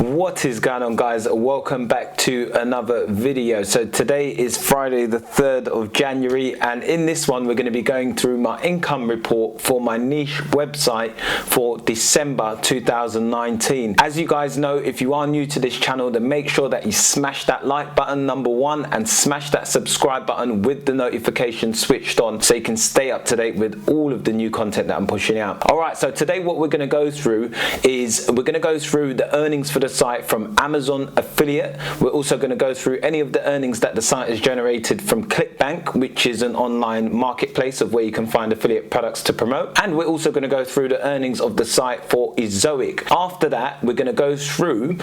What is going on, guys? Welcome back to another video. So today is Friday the 3rd of January, and in this one we're going to be going through my income report for my niche website for December 2019. As you guys know, if you are new to this channel, then make sure that you smash that like button, number one, and smash that subscribe button with the notification switched on so you can stay up to date with all of the new content that I'm pushing out. Alright, so today what we're going to go through is we're going to go through the earnings for the site from Amazon affiliate. We're also going to go through any of the earnings that the site has generated from ClickBank, which is an online marketplace of where you can find affiliate products to promote, and we're also going to go through the earnings of the site for Ezoic. After that, we're going to go through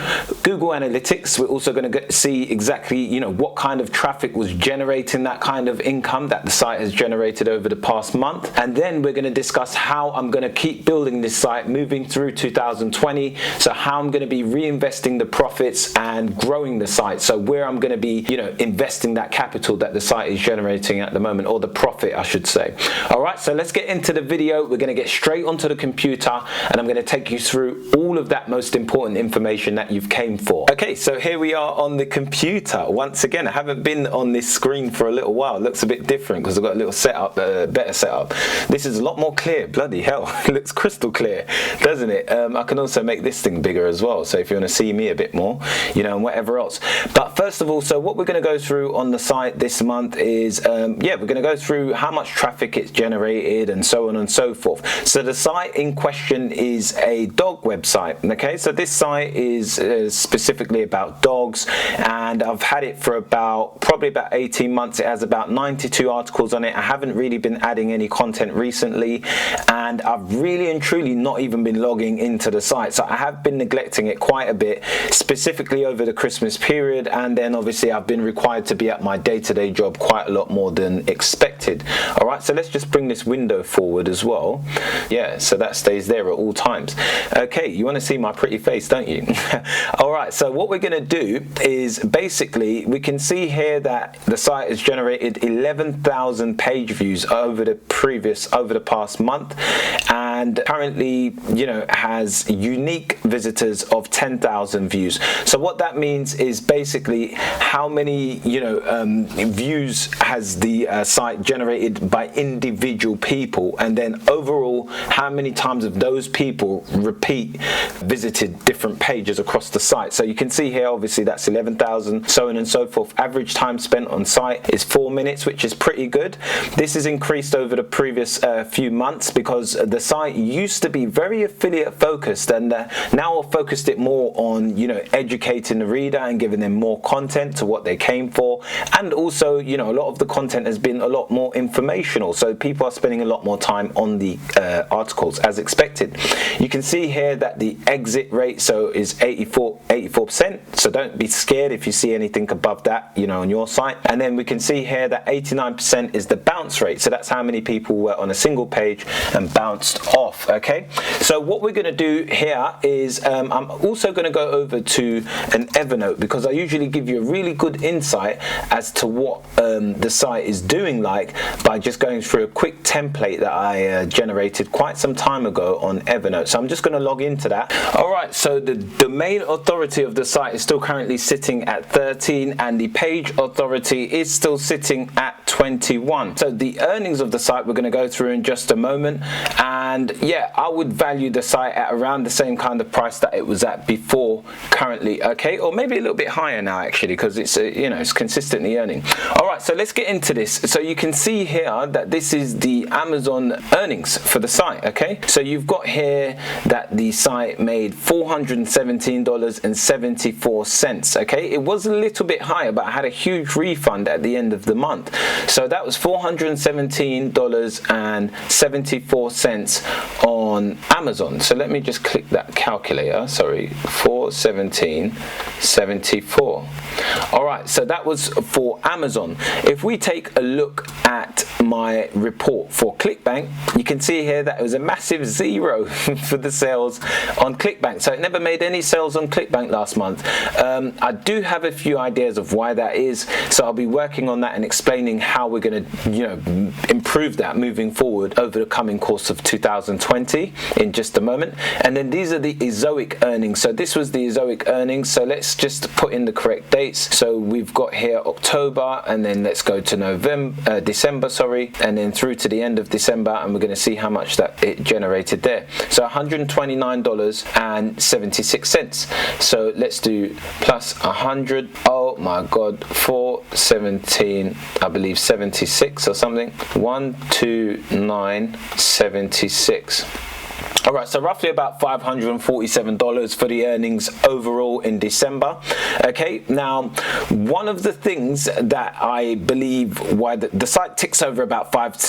Google Analytics. We're also going to see exactly what kind of traffic was generating that kind of income that the site has generated over the past month, and then we're going to discuss how I'm going to keep building this site moving through 2020. So how I'm going to be reinvesting the profits and growing the site, so where I'm going to be investing that capital that the site is generating at the moment, or the profit I should say. All right, so let's get into the video. We're going to get straight onto the computer and I'm going to take you through all of that most important information that you've came for. Okay, so here we are on the computer once again. I haven't been on this screen for a little while. It looks a bit different because I've got a little setup, better setup. This is a lot more clear. Bloody hell, it looks crystal clear, doesn't it? I can also make this thing bigger as well, so if you want to see me a bit more, and whatever else. But first of all, so what we're going to go through on the site this month is we're going to go through how much traffic it's generated and so on and so forth. So the site in question is a dog website. Okay, so this site is specifically about dogs, and I've had it for probably about 18 months. It has about 92 articles on it. I haven't really been adding any content recently, and I've really and truly not even been logging into the site. So I have been neglecting it quite a bit, specifically over the Christmas period, and then obviously I've been required to be at my day-to-day job quite a lot more than expected. All right, so let's just bring this window forward as well. Yeah, so that stays there at all times. Okay, you want to see my pretty face, don't you? All right, so what we're going to do is basically we can see here that the site has generated 11,000 page views over the past month, and currently has unique visitors of 10,000 views. So what that means is basically how many views has the site generated by individual people, and then overall how many times of those people visited different pages across the site. So you can see here obviously that's 11,000, so on and so forth. Average time spent on site is 4 minutes, which is pretty good. This has increased over the previous few months because the site used to be very affiliate focused, and now I've focused it more on educating the reader and giving them more content to what they came for, and also a lot of the content has been a lot more informational, so people are spending a lot more time on the articles as expected. You can see here that the exit rate is 84%, so don't be scared if you see anything above that on your site. And then we can see here that 89% is the bounce rate, so that's how many people were on a single page and bounced off. Okay, so what we're going to do here is I'm also going to go over to an Evernote, because I usually give you a really good insight as to what the site is doing by just going through a quick template that I generated quite some time ago on Evernote. So I'm just going to log into that. Alright, so the domain authority of the site is still currently sitting at 13, and the page authority is still sitting at 21. So the earnings of the site we're going to go through in just a moment, and yeah, I would value the site at around the same kind of price that it was at before currently, okay, or maybe a little bit higher now actually, because it's it's consistently earning. All right, so let's get into this. So you can see here that this is the Amazon earnings for the site. Okay, so you've got here that the site made $417.74. okay, it was a little bit higher, but I had a huge refund at the end of the month, so that was $417.74 on Amazon. So let me just click that calculator. Sorry, 417.74. All right, so that was for Amazon. If we take a look at my report for ClickBank, you can see here that it was a massive zero for the sales on ClickBank. So it never made any sales on ClickBank last month. I do have a few ideas of why that is, so I'll be working on that and explaining how we're going to improve that moving forward over the coming course of 2020. 2020 in just a moment. And then these are the Ezoic earnings. So this was the Ezoic earnings. So let's just put in the correct dates. So we've got here October, and then let's go to December, and then through to the end of December, and we're going to see how much that it generated there. So $129.76. So let's do plus 100. Oh my God, 417, I believe 76 or something. 129.76. All right, so roughly about $547 for the earnings overall in December. Okay, now one of the things that I believe why the site ticks over about $500 to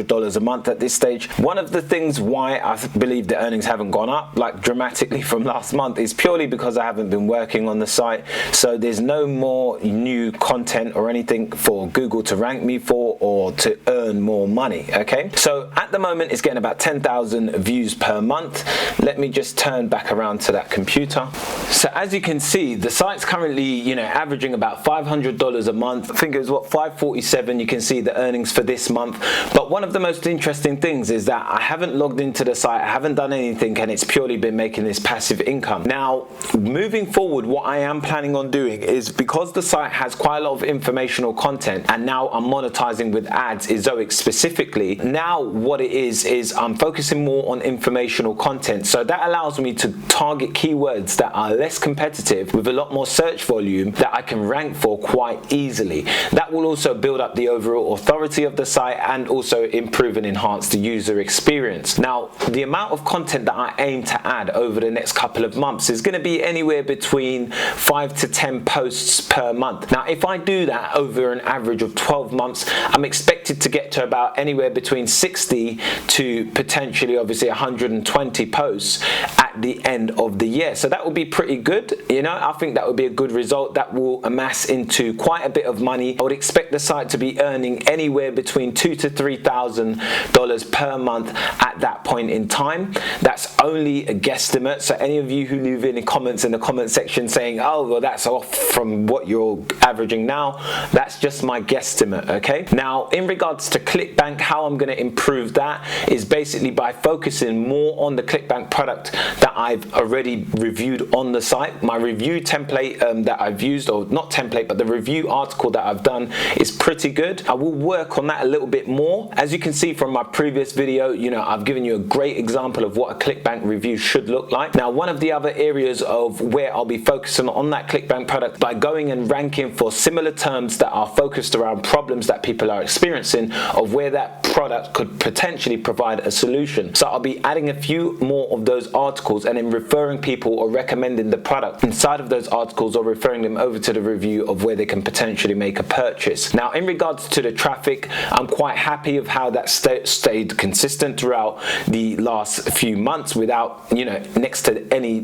$600 a month at this stage. One of the things why I believe the earnings haven't gone up like dramatically from last month is purely because I haven't been working on the site. So there's no more new content or anything for Google to rank me for or to earn more money. Okay, so at the moment it's getting about 10,000 views per month. Let me just turn back around to that computer. So as you can see, the site's currently, averaging about $500 a month. I think it was what, 547. You can see the earnings for this month. But one of the most interesting things is that I haven't logged into the site, I haven't done anything, and it's purely been making this passive income. Now, moving forward, what I am planning on doing is, because the site has quite a lot of informational content, and now I'm monetizing with ads, Ezoic specifically, now what it is I'm focusing more on informational content. So that allows me to target keywords that are less competitive with a lot more search volume that I can rank for quite easily. That will also build up the overall authority of the site and also improve and enhance the user experience. Now, the amount of content that I aim to add over the next couple of months is going to be anywhere between 5 to 10 posts per month. Now, if I do that over an average of 12 months, I'm expected to get to about anywhere between 60 to potentially obviously 120 posts at the end of the year. So that would be pretty good. I think that would be a good result. That will amass into quite a bit of money. I would expect the site to be earning anywhere between $2,000 to $3,000 per month at that point in time. That's only a guesstimate. So any of you who leave any comments in the comment section saying, oh, well, that's off from what you're averaging now, that's just my guesstimate. Okay. Now, in regards to ClickBank, how I'm going to improve that is basically by focusing more on the ClickBank product that I've already reviewed on the site. My review template that I've used, or not template, but the review article that I've done is pretty good. I will work on that a little bit more. As you can see from my previous video, I've given you a great example of what a ClickBank review should look like. Now, one of the other areas of where I'll be focusing on that ClickBank product by going and ranking for similar terms that are focused around problems that people are experiencing, of where that product could potentially provide a solution. So I'll be adding a few more of those articles and then referring people or recommending the product inside of those articles, or referring them over to the review of where they can potentially make a purchase. Now, in regards to the traffic, I'm quite happy of how that stayed consistent throughout the last few months without, next to any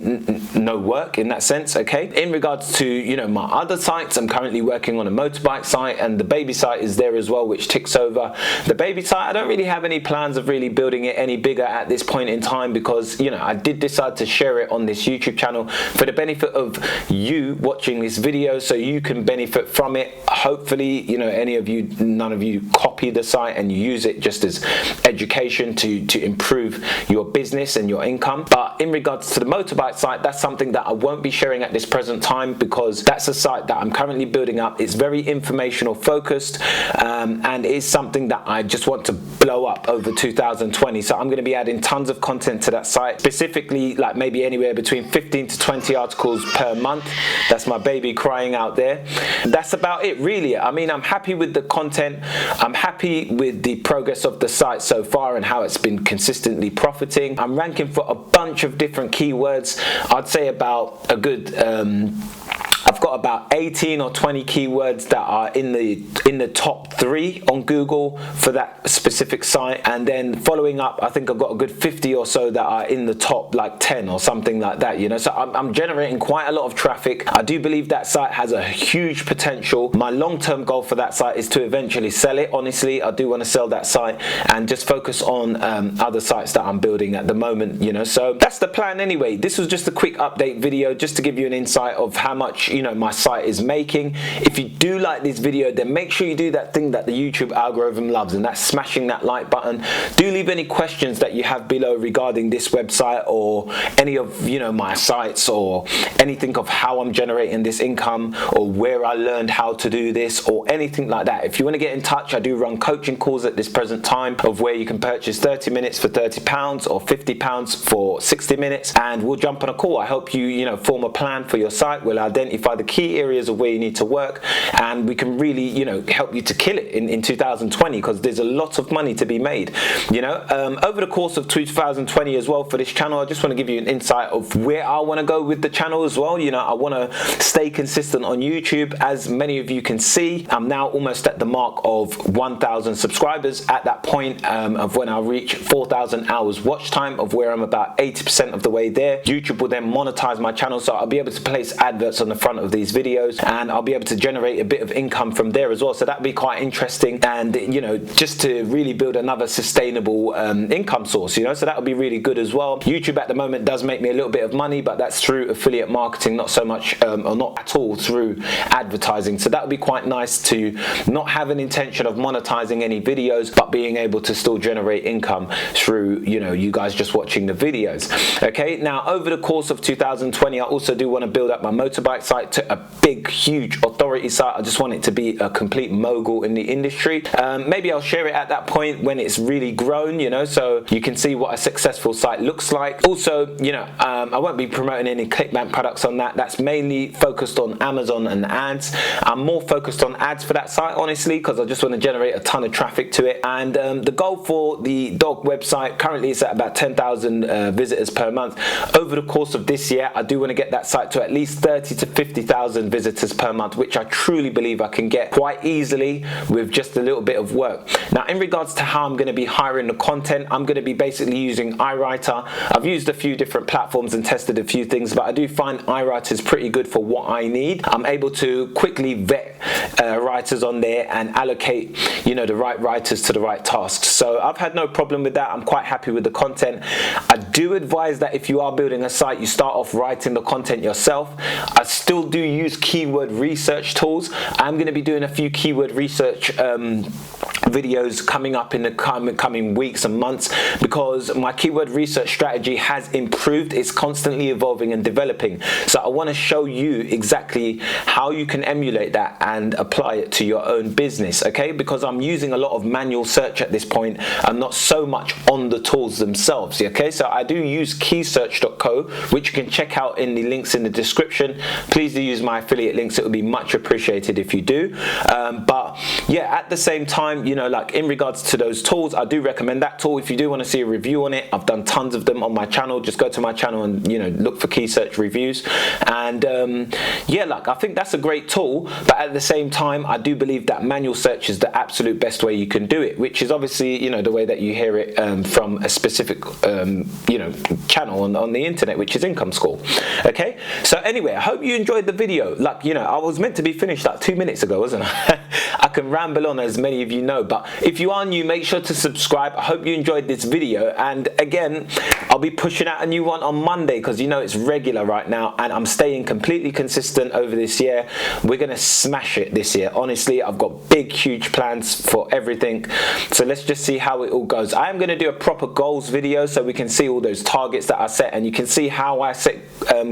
no work in that sense. Okay. In regards to, my other sites, I'm currently working on a motorbike site, and the baby site is there as well, which ticks over. The baby site, I don't really have any plans of really building it any bigger at this point in time, because I did decide to share it on this YouTube channel for the benefit of you watching this video, so you can benefit from it. Hopefully, none of you copy the site and you use it just as education to improve your business and your income. But in regards to the motorbike site, that's something that I won't be sharing at this present time, because that's a site that I'm currently building up. It's very informational focused, and it's something that I just want to blow up over 2020. So I'm going to be adding tons of content to that site, specifically like maybe anywhere between 15 to 20 articles per month. That's my baby crying out there. That's about it, really. I mean, I'm happy with the content. I'm happy with the progress of the site so far and how it's been consistently profiting. I'm ranking for a bunch of different keywords. I'd say about a good I've got about 18 or 20 keywords that are in the top 3 on Google for that specific site, and then following up, I think I've got a good 50 or so that are in the top like 10 or something like that. So I'm generating quite a lot of traffic. I do believe that site has a huge potential. My long-term goal for that site is to eventually sell it. Honestly, I do want to sell that site and just focus on other sites that I'm building at the moment. So that's the plan anyway. This was just a quick update video just to give you an insight of how much my site is making. If you do like this video, then make sure you do that thing that the YouTube algorithm loves, and that's smashing that like button. Do leave any questions that you have below regarding this website or any of my sites, or anything of how I'm generating this income, or where I learned how to do this, or anything like that. If you want to get in touch, I do run coaching calls at this present time, of where you can purchase 30 minutes for £30 or £50 for 60 minutes, and we'll jump on a call. I help you form a plan for your site. We'll identify the key areas of where you need to work, and we can really help you to kill it in 2020, because there's a lot of money to be made. Over the course of 2020 as well, for this channel, I just want to give you an insight of where I want to go with the channel as well. I want to stay consistent on YouTube. As many of you can see, I'm now almost at the mark of 1,000 subscribers. At that point of when I reach 4,000 hours watch time, of where I'm about 80% of the way there, YouTube will then monetize my channel, so I'll be able to place adverts on the front of these videos, and I'll be able to generate a bit of income from there as well. So that'd be quite interesting, and just to really build another sustainable income source, so that would be really good as well. YouTube at the moment does make me a little bit of money, but that's through affiliate marketing, not so much or not at all through advertising. So that would be quite nice to not have an intention of monetizing any videos, but being able to still generate income through you guys just watching the videos. Okay, now over the course of 2020, I also do want to build up my motorbike site to a big, huge authority site. I just want it to be a complete mogul in the industry. Maybe I'll share it at that point when it's really grown, so you can see what a successful site looks like. Also, I won't be promoting any ClickBank products on that. That's mainly focused on Amazon and ads. I'm more focused on ads for that site, honestly, because I just want to generate a ton of traffic to it. And the goal for the dog website currently is at about 10,000 visitors per month. Over the course of this year, I do want to get that site to at least 30 to 50,000 visitors per month, which I truly believe I can get quite easily with just a little bit of work. Now, in regards to how I'm going to be hiring the content, I'm going to be basically using iWriter. I've used a few different platforms and tested a few things, but I do find iWriter is pretty good for what I need. I'm able to quickly vet writers on there and allocate the right writers to the right tasks. So I've had no problem with that. I'm quite happy with the content. I do advise that if you are building a site, you start off writing the content yourself. I still do use keyword research tools. I'm going to be doing a few keyword research videos coming up in the coming weeks and months, because my keyword research strategy has improved. It's constantly evolving and developing. So I want to show you exactly how you can emulate that and apply it to your own business, okay? Because I'm using a lot of manual search at this point and not so much on the tools themselves, okay? So I do use keysearch.co, which you can check out in the links in the description. Please do use my affiliate links. It would be much appreciated if you do. But yeah, at the same time, like in regards to those tools, I do recommend that tool. If you do want to see a review on it, I've done tons of them on my channel. Just go to my channel and look for Keysearch reviews. And yeah, like I think that's a great tool, but at the same time, I do believe that manual search is the absolute best way you can do it, which is obviously the way that you hear it from a specific channel on the internet, which is Income School. Okay, so anyway, I hope you enjoyed the video. Like I was meant to be finished like 2 minutes ago, wasn't I? I can ramble on, as many of you know, but if you are new, make sure to subscribe. I hope you enjoyed this video, and again, I'll be pushing out a new one on Monday, because it's regular right now, and I'm staying completely consistent over this year. We're gonna smash it this year. Honestly, I've got big, huge plans for everything, so let's just see how it all goes. I am gonna do a proper goals video, so we can see all those targets that I set, and you can see how I set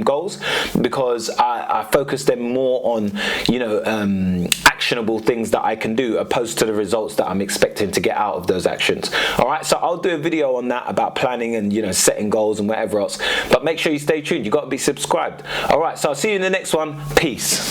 goals, because I focus them more on actionable things that I can do, opposed to the results that I'm expecting to get out of those actions. All right, so I'll do a video on that, about planning and setting goals and whatever else, but make sure you stay tuned. You got to be subscribed. All right, so I'll see you in the next one. Peace.